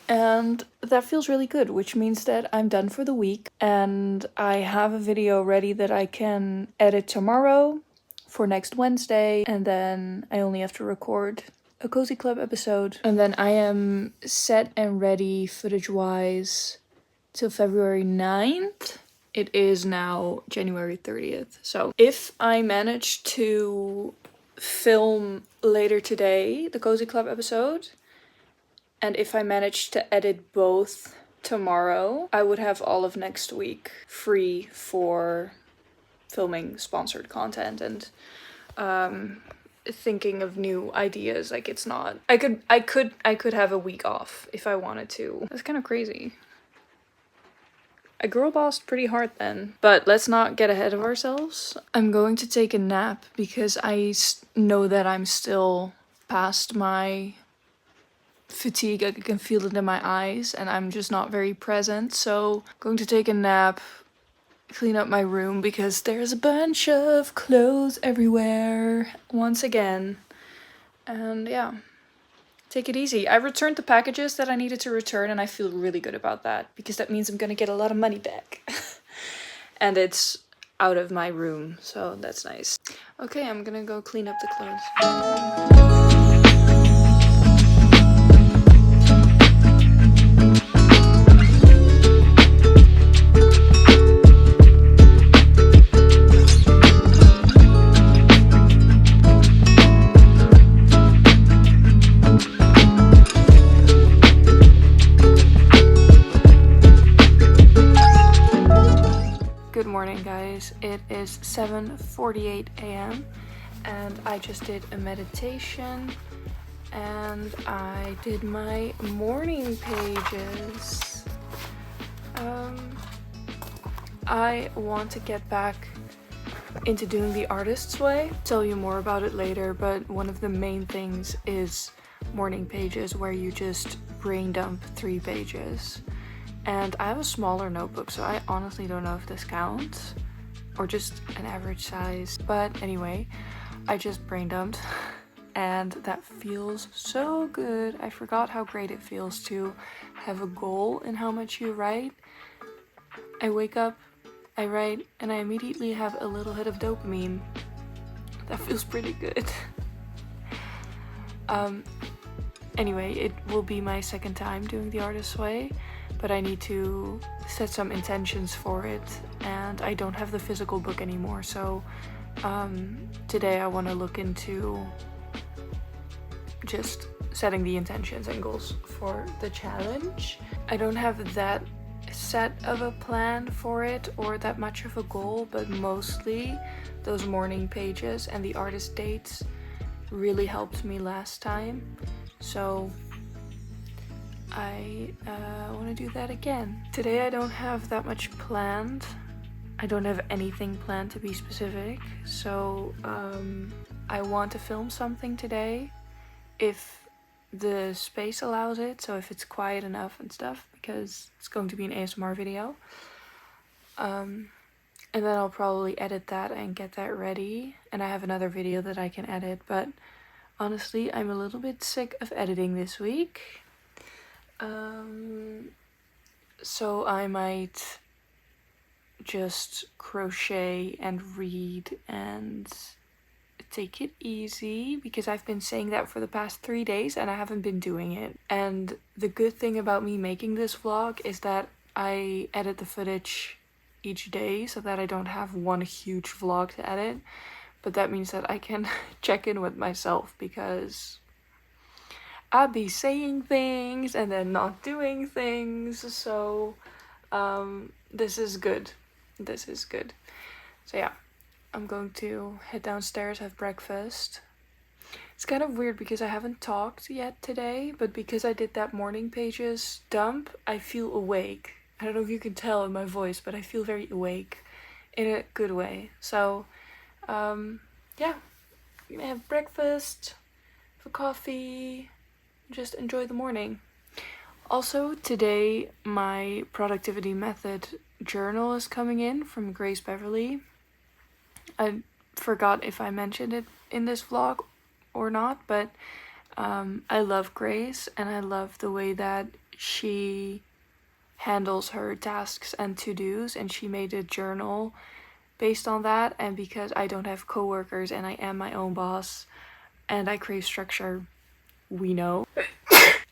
And that feels really good, which means that I'm done for the week, and I have a video ready that I can edit tomorrow for next Wednesday, and then I only have to record a Cozy Club episode. And then I am set and ready footage-wise till February 9th. It is now January 30th. So if I manage to film later today the Cozy Club episode, and if I manage to edit both tomorrow, I would have all of next week free for filming sponsored content and thinking of new ideas. Like, it's not, I could have a week off if I wanted to. That's kind of crazy. I girl bossed pretty hard then, but let's not get ahead of ourselves. I'm going to take a nap because I know that I'm still past my fatigue. I can feel it in my eyes, and I'm just not very present. So I'm going to take a nap, clean up my room because there's a bunch of clothes everywhere once again. And yeah, take it easy. I returned the packages that I needed to return, and I feel really good about that because that means I'm gonna get a lot of money back. And it's out of my room, so that's nice. Okay, I'm gonna go clean up the clothes. Good morning, guys. It is 7:48 a.m. and I just did a meditation and I did my morning pages. I want to get back into doing the artist's way. I'll tell you more about it later, but one of the main things is morning pages where you just brain dump 3 pages. And I have a smaller notebook, so I honestly don't know if this counts or just an average size. But anyway, I just brain dumped and that feels so good. I forgot how great it feels to have a goal in how much you write. I wake up, I write, and I immediately have a little hit of dopamine. That feels pretty good. Anyway, it will be my second time doing the artist's way. But I need to set some intentions for it, and I don't have the physical book anymore, so today I want to look into just setting the intentions and goals for the challenge. I don't have that set of a plan for it or that much of a goal, but mostly those morning pages and the artist dates really helped me last time, so I want to do that again. Today I don't have that much planned. I don't have anything planned to be specific. So I want to film something today if the space allows it. So if it's quiet enough and stuff, because it's going to be an ASMR video. And then I'll probably edit that and get that ready. And I have another video that I can edit. But honestly, I'm a little bit sick of editing this week. So I might just crochet and read and take it easy because I've been saying that for the past 3 days and I haven't been doing it. And the good thing about me making this vlog is that I edit the footage each day so that I don't have one huge vlog to edit, but that means that I can check in with myself because I'd be saying things and then not doing things, so this is good. This is good. So yeah, I'm going to head downstairs, have breakfast. It's kind of weird because I haven't talked yet today, but because I did that morning pages dump, I feel awake. I don't know if you can tell in my voice, but I feel very awake in a good way. So yeah, I'm gonna have breakfast, have a coffee, just enjoy the morning. Also, today my productivity method journal is coming in from Grace Beverly. I forgot if I mentioned it in this vlog or not, but I love Grace and I love the way that she handles her tasks and to-dos, and she made a journal based on that. And because I don't have coworkers and I am my own boss and I crave structure, we know,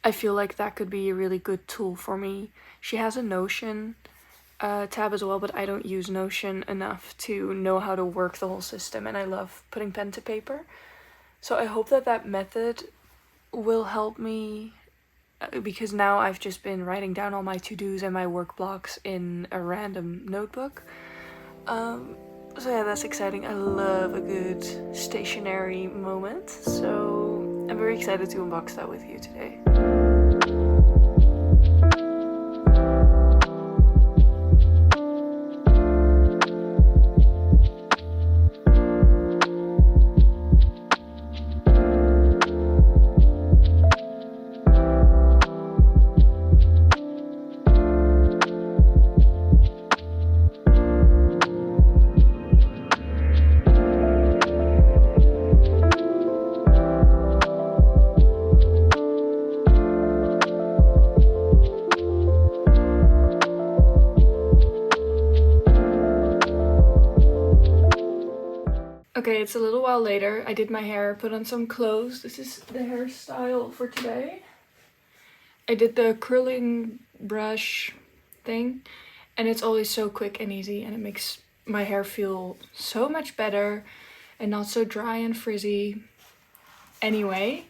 I feel like that could be a really good tool for me. She has a Notion tab as well, but I don't use Notion enough to know how to work the whole system, and I love putting pen to paper. So I hope that that method will help me, because now I've just been writing down all my to-dos and my work blocks in a random notebook. So yeah, that's exciting. I love a good stationary moment, so I'm very excited to unbox that with you today. Okay, it's a little while later. I did my hair, put on some clothes. This is the hairstyle for today. I did the curling brush thing, and it's always so quick and easy, and it makes my hair feel so much better and not so dry and frizzy. Anyway,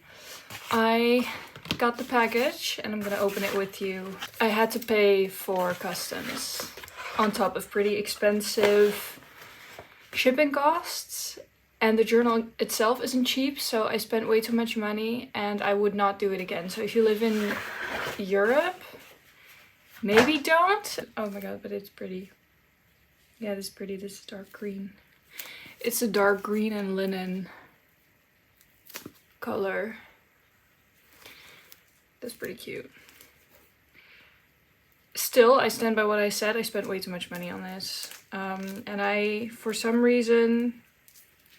I got the package and I'm gonna open it with you. I had to pay for customs on top of pretty expensive shipping costs, and the journal itself isn't cheap, so I spent way too much money and I would not do it again. So if you live in Europe, maybe don't. Oh my god, but it's pretty. Yeah, this is pretty. This is dark green. It's a dark green and linen color. That's pretty cute. Still, I stand by what I said. I spent way too much money on this. And I, for some reason,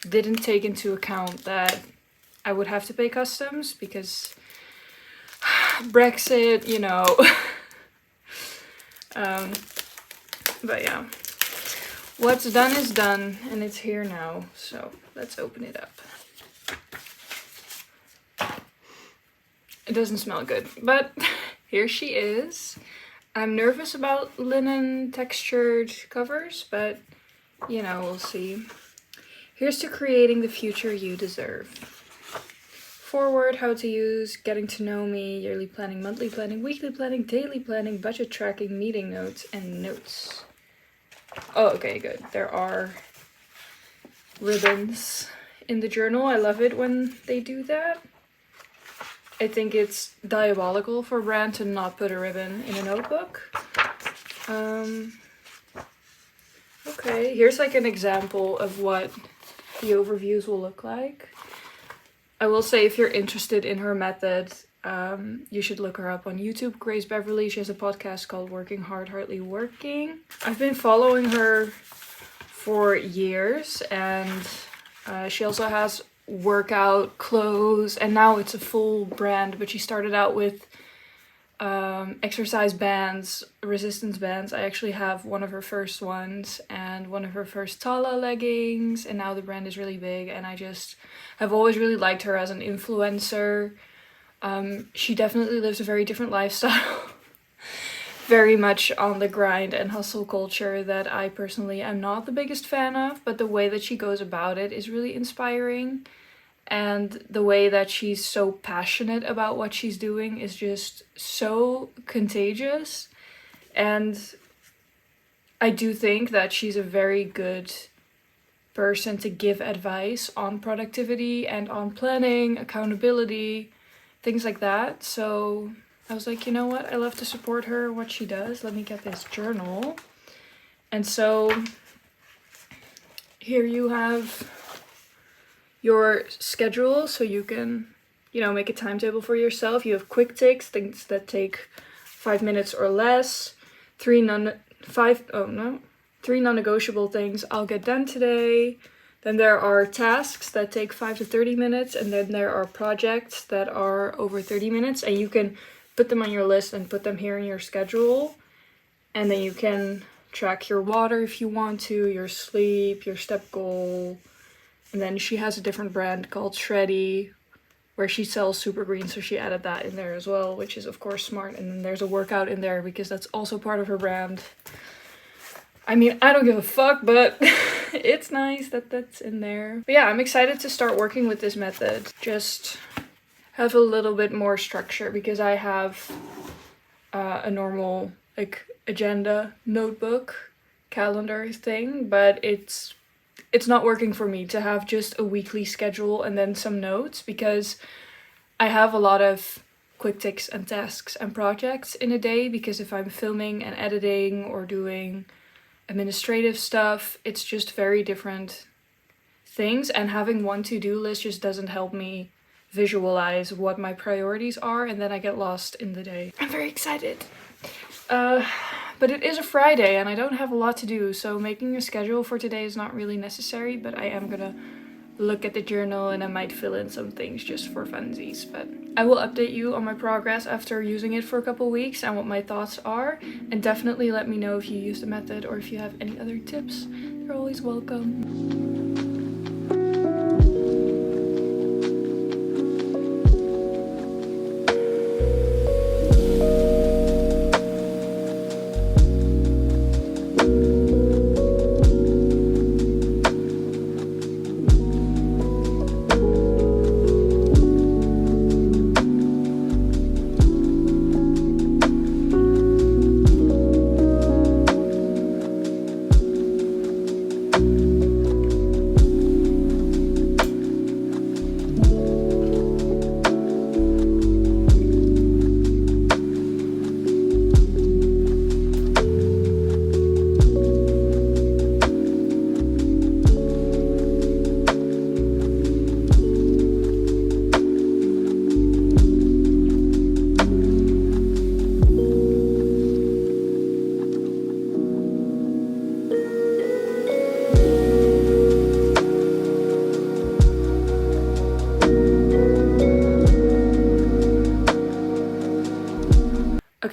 didn't take into account that I would have to pay customs because Brexit, you know. But yeah. What's done is done, and it's here now. So let's open it up. It doesn't smell good, but here she is. I'm nervous about linen textured covers, but you know, we'll see. Here's to creating the future you deserve. Forward, how to use, getting to know me, yearly planning, monthly planning, weekly planning, daily planning, budget tracking, meeting notes, and notes. Oh, okay, good. There are ribbons in the journal. I love it when they do that. I think it's diabolical for a brand to not put a ribbon in a notebook. Okay, here's like an example of what the overviews will look like. I will say, if you're interested in her method, you should look her up on YouTube. Grace Beverly. She has a podcast called Working Hard, Hardly Working. I've been following her for years, and she also has workout clothes, and now it's a full brand, but she started out with exercise bands, resistance bands. I actually have one of her first ones and one of her first Tala leggings, and now the brand is really big, and I just have always really liked her as an influencer. She definitely lives a very different lifestyle. Very much on the grind and hustle culture that I personally am not the biggest fan of, but the way that she goes about it is really inspiring. And the way that she's so passionate about what she's doing is just so contagious. And I do think that she's a very good person to give advice on productivity and on planning, accountability, things like that. So I was like, you know what? I love to support her, what she does. Let me get this journal. And so here you have your schedule, so you can, you know, make a timetable for yourself. You have quick ticks, things that take 5 minutes or less. 3 non-negotiable things I'll get done today. Then there are tasks that take 5 to 30 minutes, and then there are projects that are over 30 minutes, and you can put them on your list and put them here in your schedule. And then you can track your water if you want to, your sleep, your step goal. And then she has a different brand called Shreddy, where she sells super green, so she added that in there as well, which is of course smart. And then there's a workout in there because that's also part of her brand. I mean, I don't give a fuck, but it's nice that that's in there. But yeah, I'm excited to start working with this method. Just have a little bit more structure, because I have a normal like agenda, notebook, calendar thing, but it's not working for me to have just a weekly schedule and then some notes, because I have a lot of quick ticks and tasks and projects in a day, because if I'm filming and editing or doing administrative stuff, it's just very different things, and having one to-do list just doesn't help me visualize what my priorities are, and then I get lost in the day. I'm very excited. But it is a Friday and I don't have a lot to do, so making a schedule for today is not really necessary, but I am gonna look at the journal and I might fill in some things just for funsies. But I will update you on my progress after using it for a couple weeks and what my thoughts are, and definitely let me know if you use the method or if you have any other tips. They're always welcome.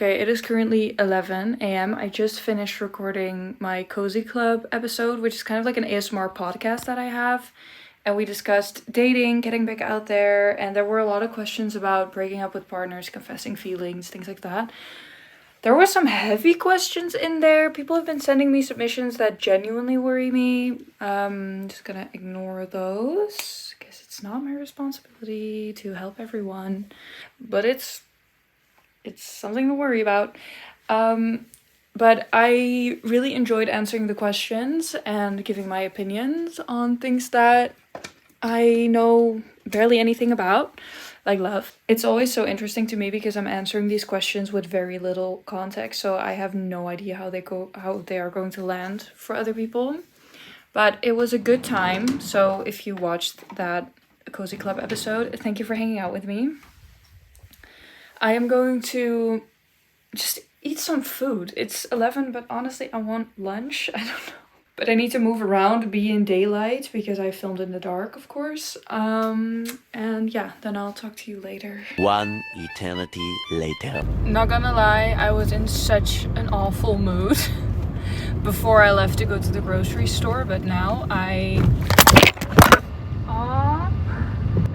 Okay, it is currently 11 a.m. I just finished recording my Cozy Club episode, which is kind of like an ASMR podcast that I have. And we discussed dating, getting back out there, and there were a lot of questions about breaking up with partners, confessing feelings, things like that. There were some heavy questions in there. People have been sending me submissions that genuinely worry me. Just gonna ignore those, because it's not my responsibility to help everyone. But it's something to worry about. But I really enjoyed answering the questions and giving my opinions on things that I know barely anything about, like love. It's always so interesting to me because I'm answering these questions with very little context, so I have no idea how they are going to land for other people. But it was a good time, so if you watched that Cozy Club episode, thank you for hanging out with me. I am going to just eat some food. It's 11, but honestly, I want lunch. I don't know. But I need to move around, be in daylight, because I filmed in the dark, of course. And yeah, then I'll talk to you later. One eternity later. Not gonna lie, I was in such an awful mood before I left to go to the grocery store, but now I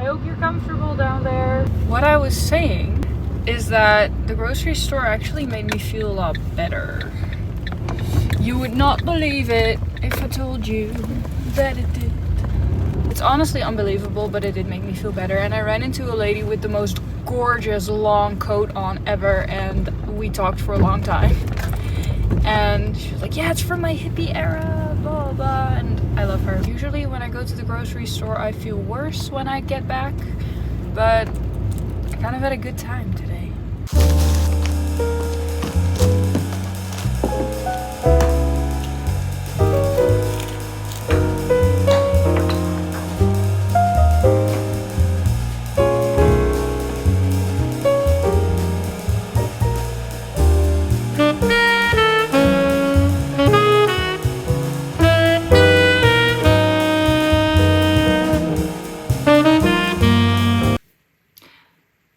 hope you're comfortable down there. What I was saying is that the grocery store actually made me feel a lot better. You would not believe it if I told you that it did. It's honestly unbelievable, but it did make me feel better. And I ran into a lady with the most gorgeous long coat on ever, and we talked for a long time. And she was like, yeah, it's from my hippie era, blah, blah, blah. And I love her. Usually when I go to the grocery store, I feel worse when I get back, but I kind of had a good time today.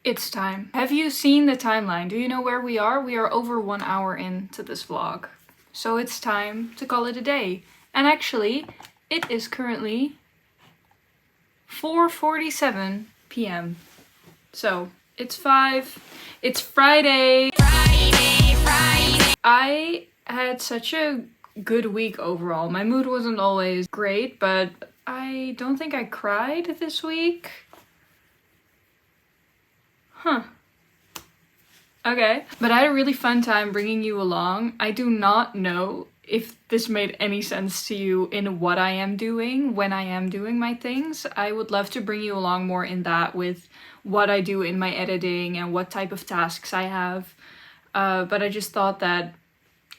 It's time. Have you seen the timeline? Do you know where we are? We are over 1 hour into this vlog. So it's time to call it a day. And actually, it is currently 4:47 p.m. So it's Friday. I had such a good week overall. My mood wasn't always great, but I don't think I cried this week. Huh. Okay. But I had a really fun time bringing you along. I do not know if this made any sense to you in what I am doing when I am doing my things. I would love to bring you along more in that with what I do in my editing and what type of tasks I have. But I just thought that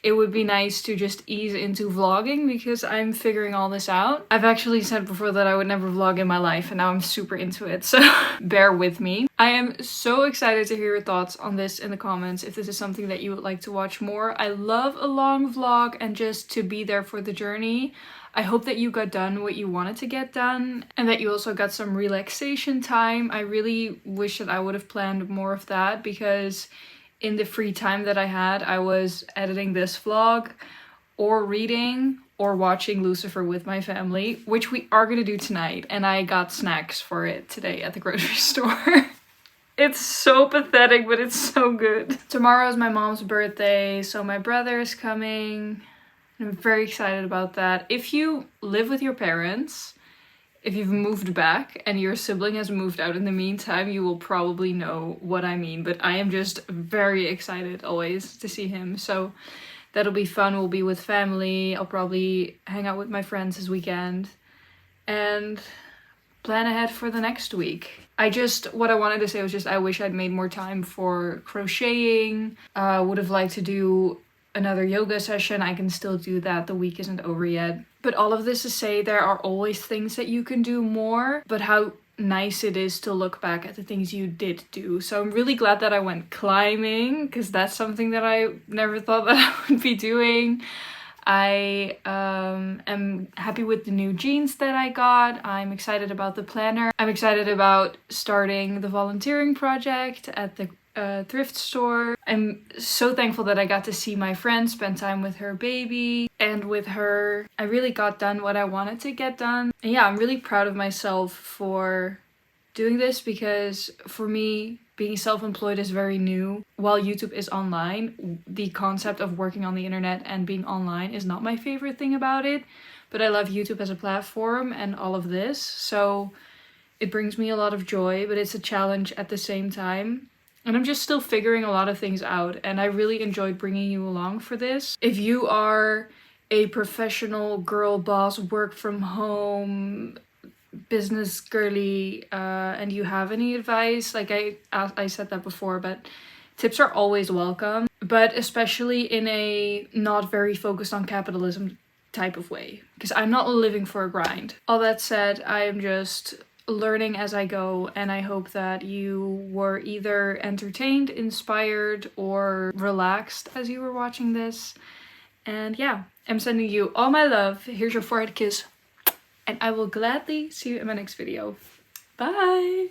it would be nice to just ease into vlogging because I'm figuring all this out. I've actually said before that I would never vlog in my life, and now I'm super into it, so bear with me. I am so excited to hear your thoughts on this in the comments if this is something that you would like to watch more. I love a long vlog and just to be there for the journey. I hope that you got done what you wanted to get done and that you also got some relaxation time. I really wish that I would have planned more of that because in the free time that I had, I was editing this vlog or reading or watching Lucifer with my family, which we are gonna do tonight. And I got snacks for it today at the grocery store. It's so pathetic, but it's so good. Tomorrow is my mom's birthday, so my brother is coming. I'm very excited about that. If you live with your parents, if you've moved back and your sibling has moved out in the meantime, you will probably know what I mean. But I am just very excited always to see him. So that'll be fun. We'll be with family. I'll probably hang out with my friends this weekend and plan ahead for the next week. What I wanted to say was just I wish I'd made more time for crocheting. Would have liked to do another yoga session. I can still do that. The week isn't over yet. But all of this to say there are always things that you can do more, but how nice it is to look back at the things you did do. So I'm really glad that I went climbing because that's something that I never thought that I would be doing. I am happy with the new jeans that I got. I'm excited about the planner. I'm excited about starting the volunteering project at the thrift store. I'm so thankful that I got to see my friend, spend time with her baby, and with her I really got done what I wanted to get done. And yeah, I'm really proud of myself for doing this, because for me, being self-employed is very new. While YouTube is online, the concept of working on the internet and being online is not my favorite thing about it, but I love YouTube as a platform and all of this, so it brings me a lot of joy, but it's a challenge at the same time. And I'm just still figuring a lot of things out, and I really enjoyed bringing you along for this. If you are a professional girl boss, work from home, business girly, and you have any advice, like I said that before, but tips are always welcome, but especially in a not very focused on capitalism type of way, because I'm not living for a grind. All that said, I am just learning as I go, and I hope that you were either entertained, inspired, or relaxed as you were watching this. And yeah, I'm sending you all my love. Here's your forehead kiss, and I will gladly see you in my next video. Bye!